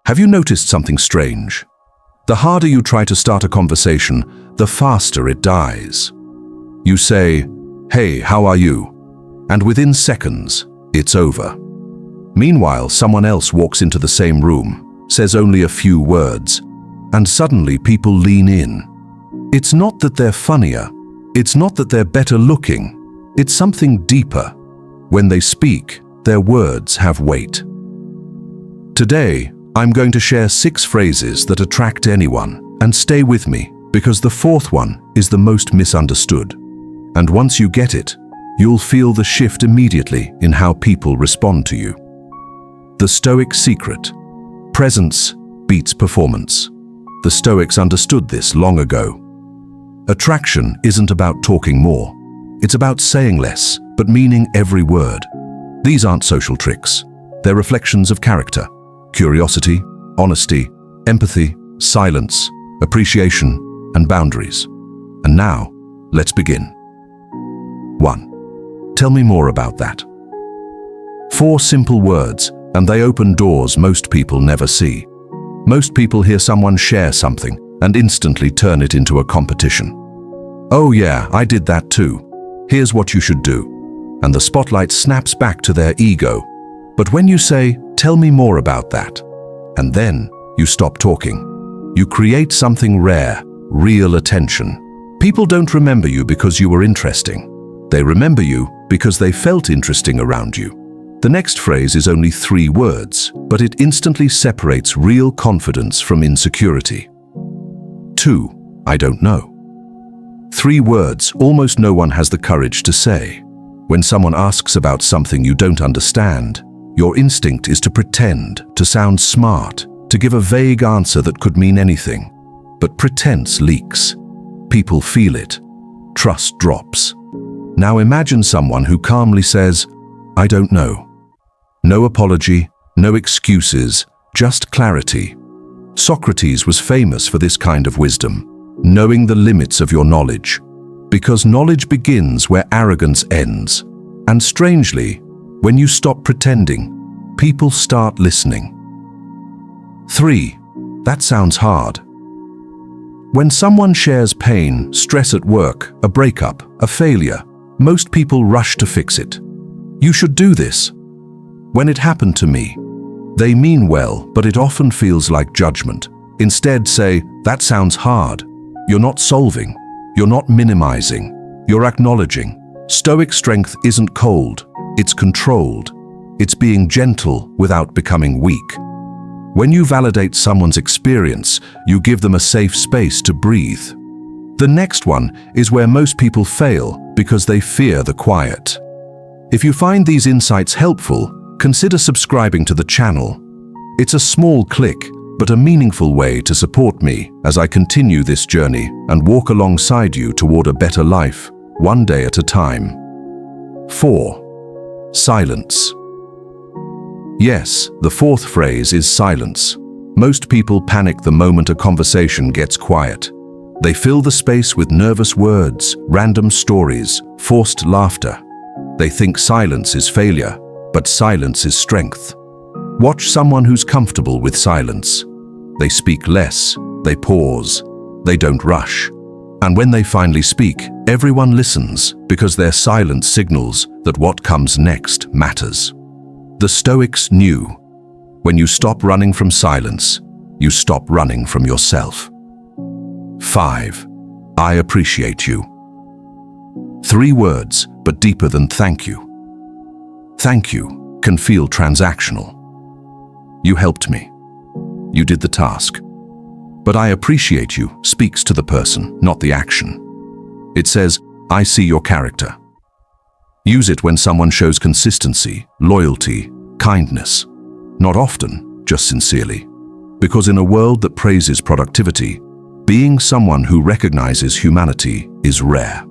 Have you noticed something strange? The harder you try to start a conversation, the faster it dies. You say, "Hey, how are you?" And within seconds, it's over. Meanwhile, someone else walks into the same room, says only a few words, and suddenly people lean in. It's not that they're funnier, it's not that they're better looking, it's something deeper. When they speak, their words have weight. Today, I'm going to share 6 phrases that attract anyone, and stay with me, because the 4th one is the most misunderstood. And once you get it, you'll feel the shift immediately in how people respond to you. The Stoic secret: presence beats performance. The Stoics understood this long ago. Attraction isn't about talking more. It's about saying less, but meaning every word. These aren't social tricks. They're reflections of character: curiosity, honesty, empathy, silence, appreciation, and boundaries. And now, let's begin. 1. Tell me more about that. 4 simple words, and they open doors most people never see. Most people hear someone share something and instantly turn it into a competition. "Oh yeah, I did that too. Here's what you should do." And the spotlight snaps back to their ego. But when you say, "Tell me more about that," and then you stop talking, you create something rare, real attention. People don't remember you because you were interesting. They remember you because they felt interesting around you. The next phrase is only 3 words, but it instantly separates real confidence from insecurity. 2. I don't know. 3 words almost no one has the courage to say. When someone asks about something you don't understand, your instinct is to pretend, to sound smart, to give a vague answer that could mean anything. But pretense leaks. People feel it. Trust drops. Now imagine someone who calmly says, "I don't know." No apology, no excuses, just clarity. Socrates was famous for this kind of wisdom, knowing the limits of your knowledge. Because knowledge begins where arrogance ends. And strangely, when you stop pretending, people start listening. 3. That sounds hard. When someone shares pain, stress at work, a breakup, a failure, most people rush to fix it. "You should do this." When it happened to me, they mean well, but it often feels like judgment. Instead say, "That sounds hard." You're not solving. You're not minimizing. You're acknowledging. Stoic strength isn't cold. It's controlled. It's being gentle without becoming weak. When you validate someone's experience, you give them a safe space to breathe. The next one is where most people fail because they fear the quiet. If you find these insights helpful, consider subscribing to the channel. It's a small click, but a meaningful way to support me as I continue this journey and walk alongside you toward a better life, one day at a time. 4. Silence. Yes, the 4th phrase is silence. Most people panic the moment a conversation gets quiet. They fill the space with nervous words, random stories, forced laughter. They think silence is failure, but silence is strength. Watch someone who's comfortable with silence. They speak less, they pause, they don't rush. And when they finally speak, everyone listens because their silence signals that what comes next matters. The Stoics knew, when you stop running from silence, you stop running from yourself. 5. I appreciate you. 3 words, but deeper than thank you. Thank you can feel transactional. You helped me. You did the task. But I appreciate you speaks to the person, not the action. It says, I see your character. Use it when someone shows consistency, loyalty, kindness. Not often, just sincerely. Because in a world that praises productivity, being someone who recognizes humanity is rare.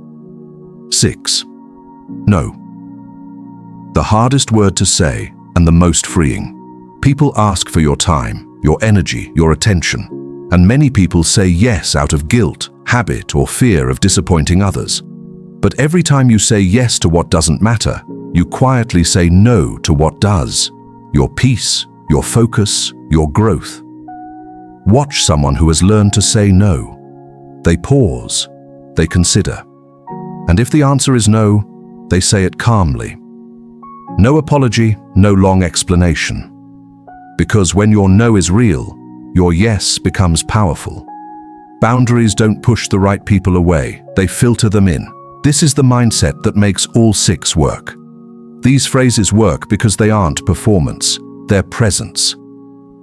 6. No. The hardest word to say and the most freeing. People ask for your time, your energy, your attention. And many people say yes out of guilt, habit, or fear of disappointing others. But every time you say yes to what doesn't matter, you quietly say no to what does. Your peace, your focus, your growth. Watch someone who has learned to say no. They pause, they consider. And if the answer is no, they say it calmly. No apology, no long explanation. Because when your no is real, your yes becomes powerful. Boundaries don't push the right people away, they filter them in. This is the mindset that makes all 6 work. These phrases work because they aren't performance, they're presence.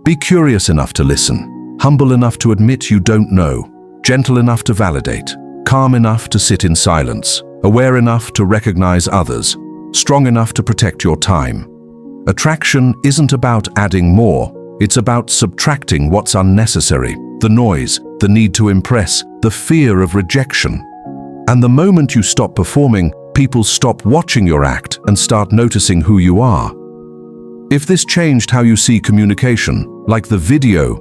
Be curious enough to listen, humble enough to admit you don't know, gentle enough to validate, calm enough to sit in silence, aware enough to recognize others, strong enough to protect your time. Attraction isn't about adding more, it's about subtracting what's unnecessary, the noise, the need to impress, the fear of rejection. And the moment you stop performing, people stop watching your act and start noticing who you are. If this changed how you see communication, like the video